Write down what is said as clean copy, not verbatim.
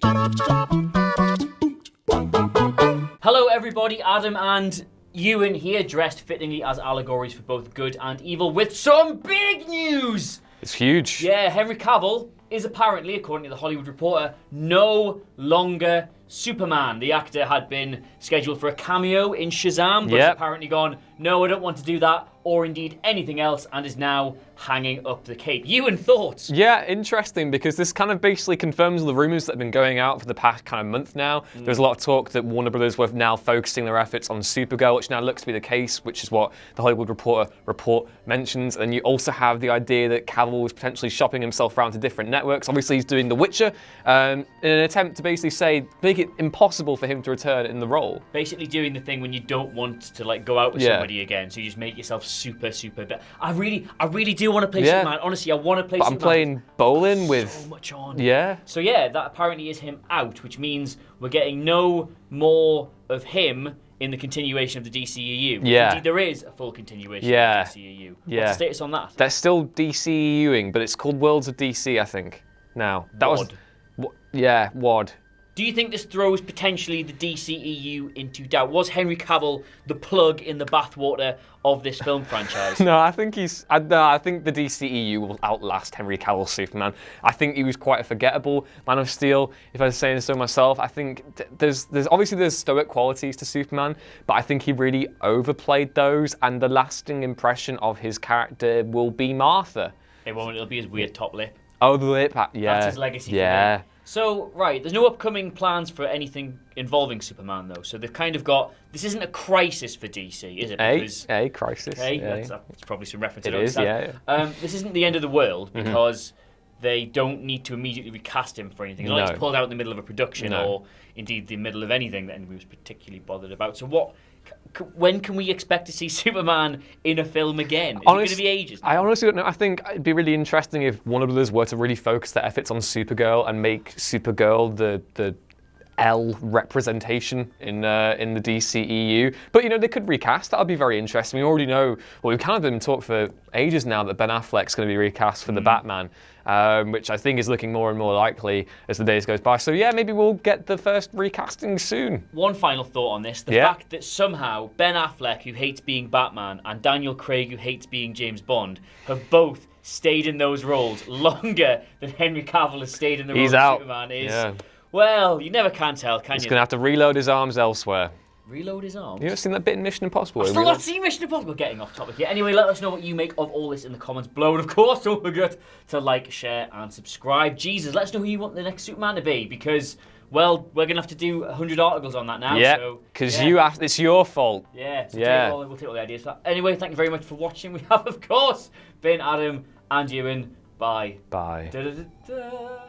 Hello everybody, Adam and Ewan here, dressed fittingly as allegories for both good and evil, with some big news! It's huge. Yeah, Henry Cavill is apparently, according to the Hollywood Reporter, no longer Superman. The actor had been scheduled for a cameo in Shazam, but has apparently gone, no, I don't want to do that, or indeed anything else, and is now hanging up the cape. Ewan, thoughts? Yeah, interesting, because this kind of basically confirms the rumors that have been going out for the past kind of month now. There's a lot of talk that Warner Brothers were now focusing their efforts on Supergirl, which now looks to be the case, which is what the Hollywood Reporter report mentions. And you also have the idea that Cavill was potentially shopping himself around to different networks. Obviously, he's doing The Witcher in an attempt to basically make it impossible for him to return in the role. Basically doing the thing when you don't want to like go out with somebody again, so you just make yourself super bad. I really do want to play Superman. Honestly, I want to play Superman. I'm playing bowling with so much on. Yeah. So yeah, that apparently is him out, which means we're getting no more of him in the continuation of the DCEU. Yeah. Indeed, there is a full continuation of the DCEU. Yeah. What's the status on that? They're still DCEUing, but it's called Worlds of DC, I think. Now that WOD. WOD. Do you think this throws potentially the DCEU into doubt? Was Henry Cavill the plug in the bathwater of this film franchise? No, I think I think the DCEU will outlast Henry Cavill's Superman. I think he was quite a forgettable Man of Steel, if I was saying so myself. I think there's obviously stoic qualities to Superman, but I think he really overplayed those, and the lasting impression of his character will be Martha. It won't. It'll be his weird top lip. Oh, the lip. Yeah. That's his legacy. Yeah. For me. So, right, there's no upcoming plans for anything involving Superman, though. So they've kind of got... This isn't a crisis for DC, is it? A crisis. That's probably some reference. It is, yeah. This isn't the end of the world, because they don't need to immediately recast him for anything. It's not like he's pulled out in the middle of a production or, indeed, the middle of anything that anybody was particularly bothered about. So when can we expect to see Superman in a film again? Is it going to be ages? I honestly don't know. I think it'd be really interesting if Warner Brothers were to really focus their efforts on Supergirl and make Supergirl the L representation in the DCEU. But, they could recast. That would be very interesting. We already know, we've kind of been talk for ages now that Ben Affleck's going to be recast for the Batman, which I think is looking more and more likely as the days goes by. So, yeah, maybe we'll get the first recasting soon. One final thought on this. The fact that somehow Ben Affleck, who hates being Batman, and Daniel Craig, who hates being James Bond, have both stayed in those roles longer than Henry Cavill has stayed in the role of Superman is... Well, you never can tell, can you? He's going to have to reload his arms elsewhere. Reload his arms? You ever seen that bit in Mission Impossible? I've still not seen Mission Impossible. Getting off topic here. Anyway, let us know what you make of all this in the comments below. And of course, don't forget to like, share, and subscribe. Jesus, let us know who you want the next Superman to be, because, well, we're going to have to do 100 articles on that now. Yeah, because you asked, it's your fault. Yeah, so we'll take all the ideas for that. Anyway, thank you very much for watching. We have, of course, been Adam and Ewan. Bye. Bye. Da-da-da-da.